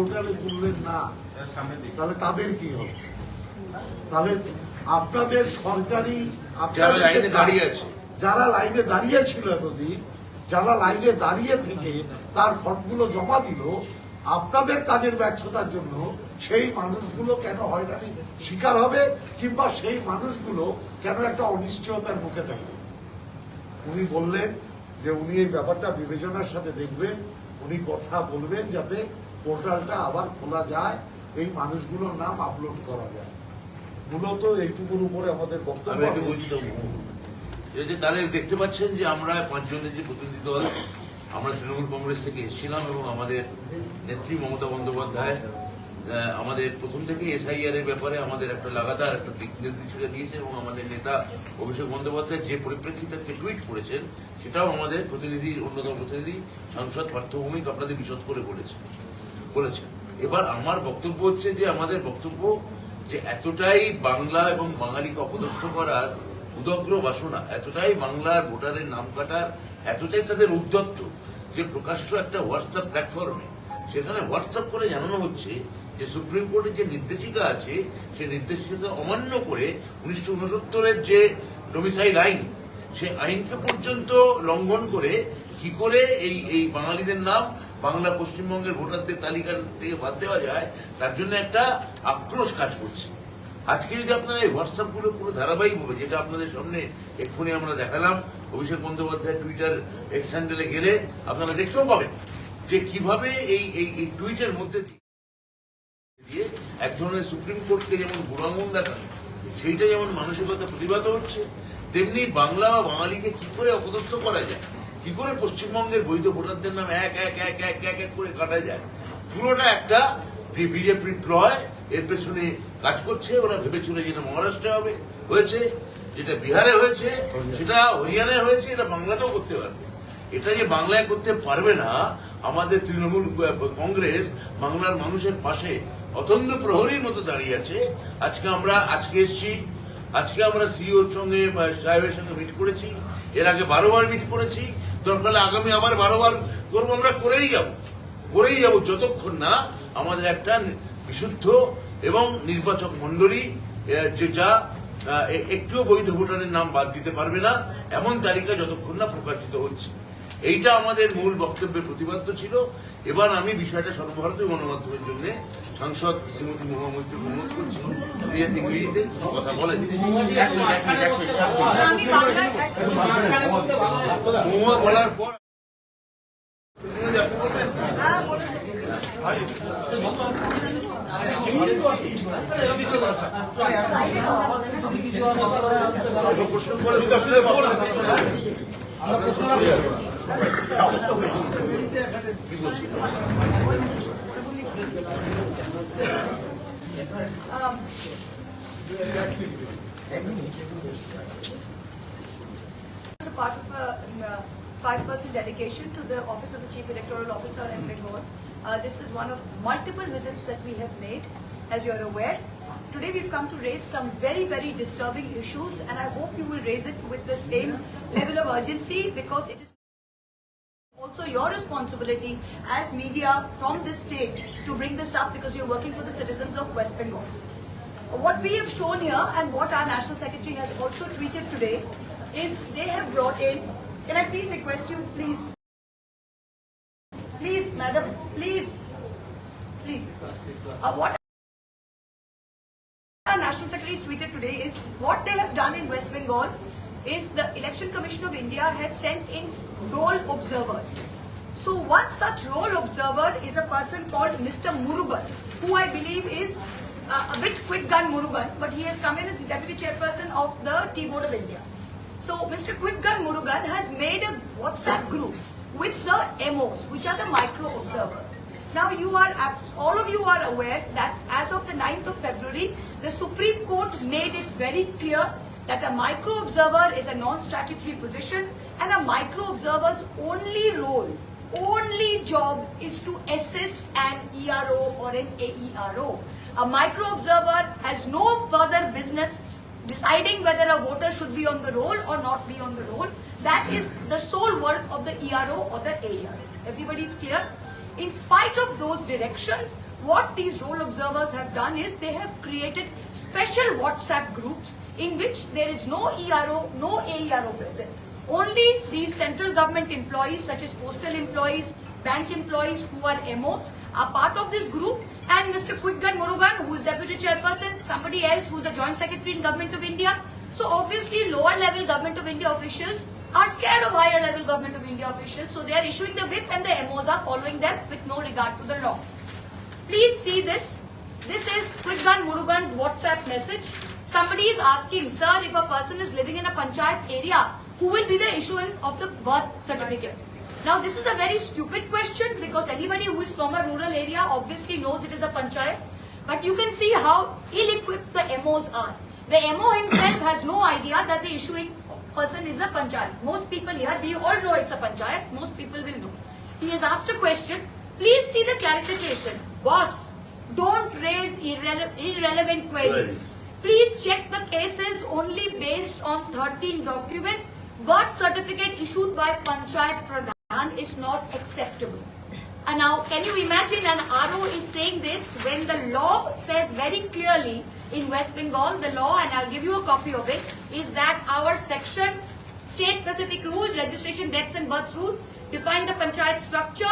পোর্টালে তুললেন না, তাহলে তাদের কি হবে? তাহলে আপনাদের সরকারি যারা লাইনে দাঁড়িয়ে ছিল এতদিন, যারা লাইনে দাঁড়িয়ে থেকে তার ফর্মগুলো জমা দিল, আপনাদের কাজের ব্যর্থতার জন্য সেই মানুষগুলো কেন হয়রানি শিকার হবে, কিংবা সেই মানুষগুলো কেন একটা অনিশ্চয়তার মুখে থাকবে? উনি বললেন যে উনি এই ব্যাপারটা বিবেচনার সাথে দেখবেন, উনি কথা বলবেন যাতে পোর্টালটা আবার খোলা যায়, এই মানুষগুলোর নাম আপলোড করা যায়। মূলত এইটুকুর উপরে আমাদের বক্তব্য। তাহলে দেখতে পাচ্ছেন যে আমরা 5 জনের যে প্রতিনিধি দল, আমরা তৃণমূল কংগ্রেস থেকে এসেছিলাম এবং আমাদের নেত্রী মমতা বন্দ্যোপাধ্যায় আমাদের প্রথম থেকে এসআইআর এর ব্যাপারে আমাদের একটা লাগাতার একটা দিক নির্দেশিকা দিয়েছেন এবং আমাদের নেতা অভিষেক বন্দ্যোপাধ্যায় যে পরিপ্রেক্ষিতে টুইট করেছেন সেটাও আমাদের অন্যতম প্রতিনিধি সাংসদ পার্থ ভৌমিক আপনাদের বিশদ করে বলেছেন। এবার আমার বক্তব্য হচ্ছে যে আমাদের বক্তব্য যে এতটাই বাংলা এবং বাঙালিকে অপদস্থ করার উদগ্র বাসনা, এতটাই বাংলার ভোটারের নাম কাটার এতটাই তাদের উদ্যত্ত যে প্রকাশ্য একটা হোয়াটসঅ্যাপ প্ল্যাটফর্মে সেখানে হোয়াটসঅ্যাপ করে জানানো হচ্ছে যে সুপ্রিম কোর্টের যে নির্দেশিকা আছে সেই নির্দেশিকা অমান্য করে 1969-এর যে ডোমিসাইল আইন, সেই আইনকে পর্যন্ত লঙ্ঘন করে কি করে এই বাঙালিদের নাম বাংলা পশ্চিমবঙ্গের ভোটারদের তালিকা থেকে বাদ দেওয়া যায়, তার জন্য একটা আক্রোশ কাজ করছে। আজকে যদি আপনারা এই হোয়াটসঅ্যাপ গুলো পুরো ধারাবাহিকভাবে, যেটা আপনাদের সামনে এক্ষুনি আমরা দেখালাম, অভিষেক বন্দ্যোপাধ্যায় টুইটার এক্স হ্যান্ডেলে গেলে আপনারা দেখতেও পাবেন যে কিভাবে এই টুইটের মধ্যে দিয়ে এক ধরনের সুপ্রিম কোর্টকে যেমন বুড়ো আঙুল দেখানো, সেইটা যেমন মানসিকতা প্রতিবাদ হচ্ছে, তেমনি বাংলা বা বাঙালিকে কি করে অপদস্থ করা যায়, কি করে পশ্চিমবঙ্গের বৈধ ভোটারদের নাম এক এক এক এক এক এক করে কাটা যায়, পুরোটা একটা বিজেপির প্লয় এর পেছনে কাজ করছে। ওরা ভেবেছিল যেটা মহারাষ্ট্রে হয়েছে, যেটা বিহারে হয়েছে, সেটা হরিয়ানায় হয়েছে, এটা বাংলাতেও করতে পারবে। এটা যে বাংলায় করতে পারবে না, আমাদের তৃণমূল কংগ্রেস বাংলার মানুষের পাশে অতন্দ্র প্রহরীর মতো দাঁড়িয়ে আছে। আজকে এসছি, আজকে আমরা সিইওর সঙ্গে সাহেবের সঙ্গে মিট করেছি, এর আগে 12 বার মিট করেছি, দরকার আগামী আবার 12 বার করবো। আমরা করেই যাব যতক্ষণ না আমাদের একটা বিশুদ্ধ এবং নির্বাচক মন্ডলী যা একটুও বৈধ ভোটারের নাম বাদ দিতে পারবে না এমন তালিকা যতক্ষণ না প্রকাশিত হচ্ছে। এইটা আমাদের মূল বক্তব্যের প্রতিপাদ্য ছিল। এবার আমি বিষয়টা সর্বভারতীয় গণমাধ্যমের জন্য সাংসদ শ্রীমতী মহামৈত্রী অনুরোধ করছি ইংরেজিতে কথা বলেন। মহুয়া বলার পর প্রশ্ন করে As a part of a 5% delegation to the Office of the Chief Electoral Officer in Bengal. This is one of multiple visits that we have made, as you're aware. Today we've come to raise some very, very disturbing issues, and I hope you will raise it with the same level of urgency, because it is also your responsibility as media from this state to bring this up, because you're working for the citizens of West Bengal. What we have shown here and what our National Secretary has also tweeted today is they have brought in, can I please request you, please, madam, please, what our National Secretary tweeted today is what they have done in West Bengal is the Election Commission of India has sent in role observers. So one such role observer is a person called Mr. Murugan, who I believe is a bit quick gun Murugan, but he has come in as Deputy Chairperson of the Tea Board of India. So Mr. Quick Gun Murugan has made a WhatsApp group with the MOs, which are the micro observers. Now all of you are aware that as of the 9th of February, the Supreme Court made it very clear that a micro observer is a non-statutory position, and a micro observer's only job is to assist an ERO or an AERO. A micro observer has no further business deciding whether a voter should be on the roll or not be on the roll. That is the sole work of the ERO or the AERO. Everybody is clear? In spite of those directions, what these role observers have done is they have created special WhatsApp groups in which there is no ERO, no AERO present. Only these central government employees such as postal employees, bank employees who are MOs are part of this group, and Mr. Quickgun Murugan, who is deputy chairperson, somebody else who is the joint secretary in Government of India. So obviously lower level Government of India officials are scared of higher level Government of India officials, so they are issuing the whip and the MOs are following them with no regard to the law. Please see this. This is Quickgun Murugan's WhatsApp message. Somebody is asking, sir, if a person is living in a panchayat area, who will be the issuing of the birth certificate? Now this is a very stupid question because anybody who is from a rural area obviously knows it is a panchayat. But you can see how ill-equipped the MOs are. The MO himself has no idea that the issuing person is a panchayat. Most people here, we all know it's a panchayat. Most people will know. He has asked a question. Please see the clarification. Boss, don't raise irrelevant queries. Please check the cases only based on 13 documents. Birth certificate issued by Panchayat Pradhan is not acceptable. And now, can you imagine an RO is saying this when the law says very clearly in West Bengal, the law, and I'll give you a copy of it, is that our section, state-specific rules, registration, deaths and births rules, define the panchayat structure.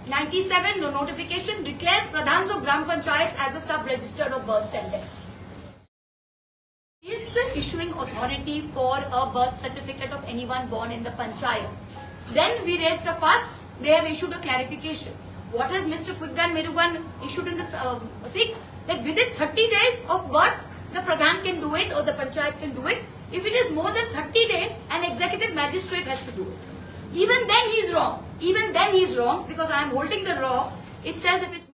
97, no notification, declares Pradhans of Gram Panchayats as a sub-register of births and deaths. Is the issuing authority for a birth certificate of anyone born in the panchayat? Then we raised a fuss. They have issued a clarification. What has Mr. Quickgun Murugan issued in this thing? That within 30 days of birth, the Pradhan can do it or the panchayat can do it. If it is more than 30 days, an executive magistrate has to do it. Even then he is wrong. Even then he is wrong because I am holding the law. It says if it's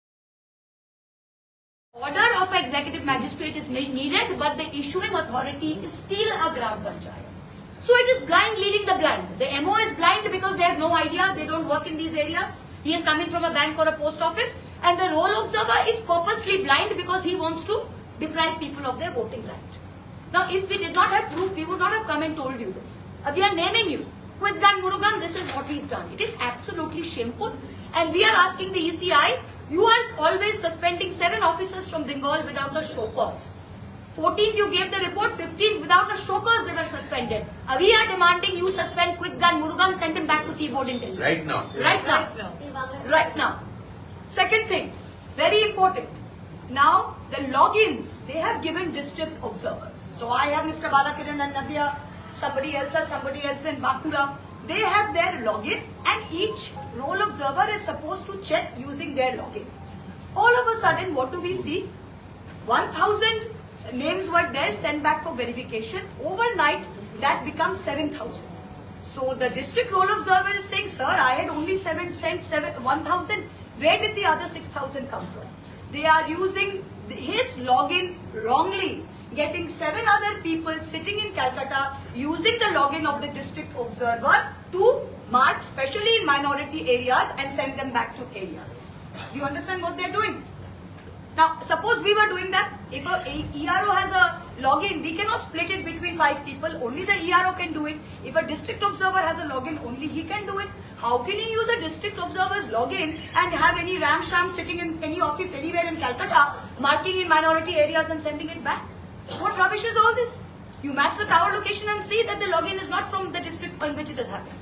order of an executive magistrate is needed, but the issuing authority is still a Gram Panchayat. So it is blind leading the blind. The MO is blind because they have no idea, they don't work in these areas. He is coming from a bank or a post office, and the role observer is purposely blind because he wants to deprive people of their voting right. Now if we did not have proof, we would not have come and told you this. We are naming you. Quickgun Murugan, this is what he's done. It is absolutely shameful, and we are asking the ECI, you are always suspending 7 officers from Bengal without a show cause. 14th you gave the report, 15th without a show cause they were suspended. We are demanding you suspend Quickgun Murugan, send him back to T-board in Delhi. Right now. Right now. Right now. Second thing, very important. Now the logins, they have given district observers. So I have Mr. Balakiran and Nadia, somebody else in Bankura. They have their logins and each role observer is supposed to check using their login. All of a sudden, what do we see? 1,000 names were there sent back for verification. Overnight, that becomes 7,000. So the district role observer is saying, sir, I had only sent 1,000. Where did the other 6,000 come from? They are using his login wrongly, getting 7 other people sitting in Calcutta using the login of the district observer to mark, especially in minority areas, and send them back to areas. Do you understand what they are doing? Now, suppose we were doing that. If a ERO has a login, we cannot split it between 5 people. Only the ERO can do it. If a district observer has a login, only he can do it. How can you use a district observer's login and have any ram-sham sitting in any office anywhere in Calcutta, marking in minority areas and sending it back? What rubbish is all this? You match the tower location and see that the login is not from the district in which it has happened.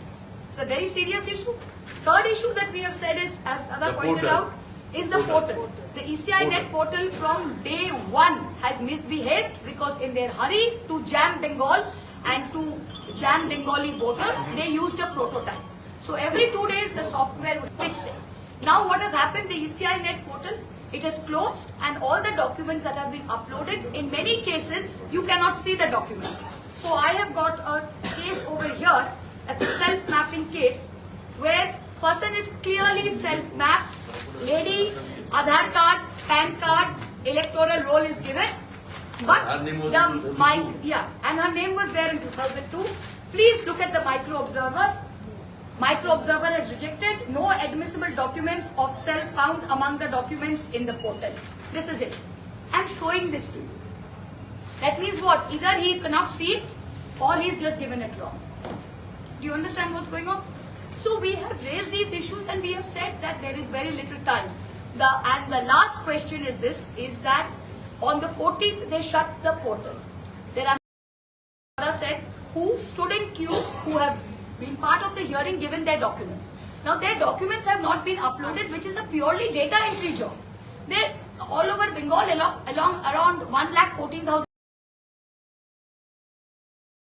It's a very serious issue. Third issue that we have said is, as Ada pointed out, is the portal. The ECI Net portal from day 1 has misbehaved because in their hurry to jam Bengal and to jam Bengali voters, they used a prototype. So every 2 days the software would fix it. Now what has happened, the ECI Net portal, it is closed and all the documents that have been uploaded, in many cases you cannot see the documents. So I have got a case over here as a self-mapping case where person is clearly self-mapped, lady, Aadhaar card, PAN card, electoral roll is given, but Her name was and her name was there in 2002. Please look at the micro observer. Micro observer has rejected no admissible documents of self found among the documents in the portal. This is it. I am showing this to you. That means what? Either he cannot see it or he is just given it wrong. Do you understand what's going on? So we have raised these issues and we have said that there is very little time. And the last question is this, is that on the 14th they shut the portal. There are said who stood in queue, who have been part of the hearing, given their documents. Now their documents have not been uploaded, which is a purely data entry job. They're all over Bengal, along around 1,14,000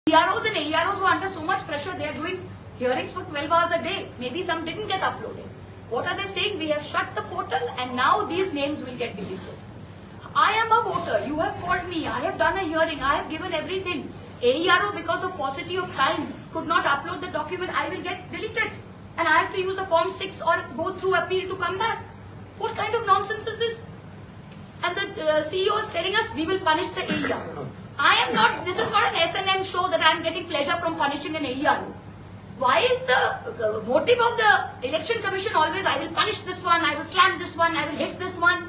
EROs and AEROs who are under so much pressure. They are doing hearings for 12 hours a day. Maybe some didn't get uploaded. What are they saying? We have shut the portal and now these names will get deleted. I am a voter. You have called me. I have done a hearing. I have given everything. AERO, because of paucity of time, could not upload the document. I will get deleted. And I have to use a Form 6 or go through appeal to come back. What kind of nonsense is this? And the CEO is telling us we will punish the AERO. I am not, this is not an SNM show that I am getting pleasure from punishing an AERO. Why is the motive of the Election Commission always, I will punish this one, I will slam this one, I will hit this one?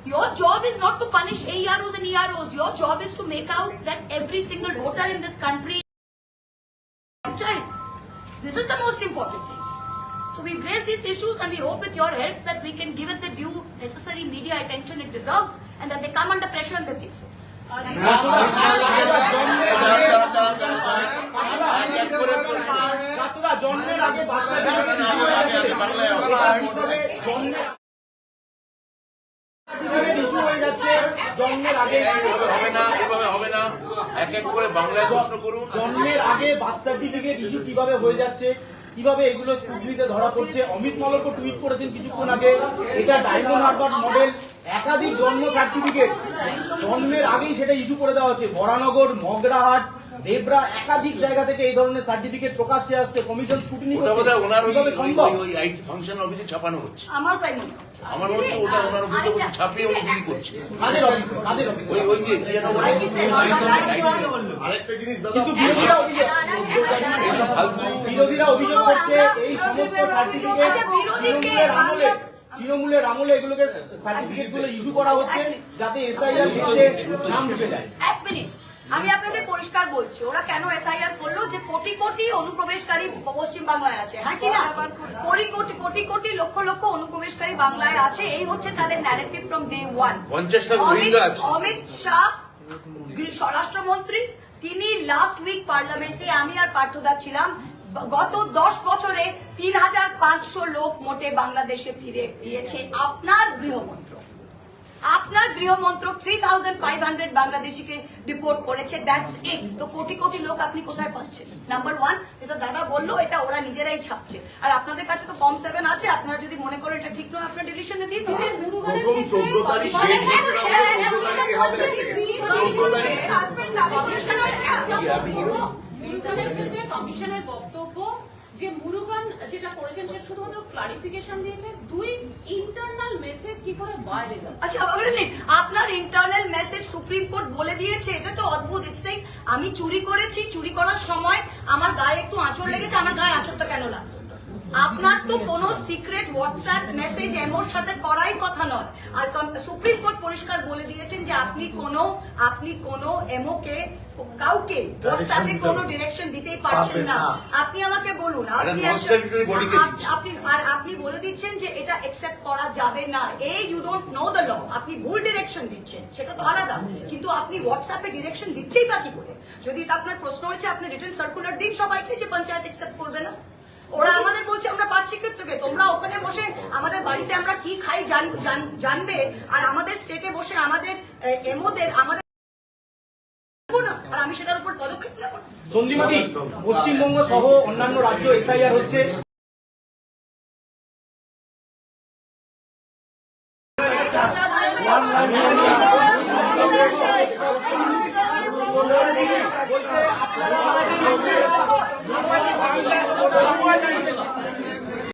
Your job is not to punish AEROs and EROs. Your job is to make out that every single voter in this country franchise. This is the most important thing. So we've raised these issues and we hope with your help that we can give it the due necessary media attention it deserves and that they come under pressure and they fix it. জন্মের আগে issue হয়ে যাচ্ছে, জন্মের আগে এভাবে হবে না, এক এক করে বাংলায় প্রশ্ন করুন। জন্মের আগে বার্থ সার্টিফিকেট ইস্যু কিভাবে হয়ে যাচ্ছে, কিভাবে এগুলো স্কুটনিতে ধরা পড়ছে। অমিত মালব্য টুইট করেছেন কিছুক্ষণ আগে, এটা ডায়মন্ড হারবার মডেল, একাধিক জন্ম সার্টিফিকেট জন্মের আগেই সেটা ইস্যু করে দেওয়া হচ্ছে। বরানগর, মগরাহাট, দেবরা একাধিক জায়গা থেকে এই ধরনের সার্টিফিকেট প্রকাশ্যে আসছে। কমিশন স্কুটিনি কিভাবে সম্ভব? আইটি ফাংশন অফিসে ছাপানো হচ্ছে। আমার তাই মনে হচ্ছে। আমার মনে হচ্ছে ওটা ওনার অফিসে ছাপিয়ে উনি গুলি করছে। কাদের অফিসে? কাদের অফিসে? ওই যে কি যেন বলে? আরেকটা জিনিস দাদা, কিন্তু বিরোধীরা অভিযোগ করছে এই সমস্ত সার্টিফিকেট তৃণমূলের আমলে এগুলোকে সার্টিফিকেট গুলো ইস্যু করা হচ্ছে যাতে এসআইআর লিস্টে নাম ঢুকে যায়। এক মিনিট, আমি আপনাদের পরিষ্কার বলছি, ওরা কেন এসআইআর করলো? যে কোটি কোটি অনুপ্রবেশকারী পশ্চিম বাংলায় আছে, হ্যাঁ কিনা? কোটি কোটি লক্ষ লক্ষ অনুপ্রবেশকারী বাংলায় আছে, এই হচ্ছে তাদের ন্যারেটিভ ফ্রম ডে ওয়ান। 50টা রোহিঙ্গা আছে। অমিত শাহ স্বরাষ্ট্রমন্ত্রী, তিনি লাস্ট উইক পার্লামেন্টে, আমি আর পার্থদা ছিলাম, গত 10 বছরে 3,500 লোক মোটে বাংলাদেশে ফিরে গিয়েছে। আপনার গৃহমন্ত্র 3,500 বাংলাদেশিকে রিপোর্ট করেছে, দ্যাটস ইট। তো কোটি কোটি লোক আপনি কোথায় পাচ্ছেন? নাম্বার ওয়ান, যেটা দাদা বললো, এটা ওরা নিজেরাই ছাপছে। আর আপনাদের কাছে তো ফর্ম 7 আছে, আপনারা যদি মনে করেন এটা ঠিক নয়, আপনারা ডিলিশনে দিন। কমিশনের বক্তব্য যে মুরুগান যেটা করেছেন সেটা শুধুমাত্র ক্লারিফিকেশন দিয়েছে, 2 ইন্টারনাল মেসেজ কি করে বাইরে যাচ্ছে। আচ্ছা, আপনার ইন্টারনাল মেসেজ সুপ্রিম কোর্ট বলে দিয়েছে, এটা তো অদ্ভুত। ইটস লাইক আমি চুরি করেছি, চুরি করার সময় আমার গায়ে একটু আঁচড় লেগেছে, আমার গায়ে আঁচড়টা কেন লাগলো? আপনার তো কোনো সিক্রেট হোয়াটসঅ্যাপ মেসেজ এমোর সাথে করাই কথা নয়। আর সুপ্রিম কোর্ট পরিষ্কার বলে দিয়েছেন যে আপনি কোনো এমওকে কাউকে হোয়াটসঅ্যাপে কোনো ডিরেকশন দিতেই পারছেন না। আপনি আমাকে বলুন, আপনি বলে দিচ্ছেন যে এটা অ্যাকসেপ্ট করা যাবে না। You don't know the law, আপনি ভুল ডিরেকশন দিচ্ছেন, সেটা তো আলাদা। কিন্তু আপনি হোয়াটসঅ্যাপে ডিরেকশন দিচ্ছেই বা কি করে? যদি আপনার প্রশ্ন হচ্ছে, আপনি রিটার্ন সার্কুলার দিন সবাইকে যে পঞ্চায়েত অ্যাকসেপ্ট করবে না। ওরা আমাদের বলছে আমরা পাচ্ছি থেকে, তোমরা ওখানে বসে আমাদের বাড়িতে আমরা কি খাই জানবে, আর আমাদের স্টেটে বসে আমাদের এমওদের আমাদের, আর আমি সেটার উপর পদক্ষেপ নেব। চন্দ্রিমাদি, পশ্চিমবঙ্গ সহ অন্যান্য রাজ্য এসআইআর হচ্ছে।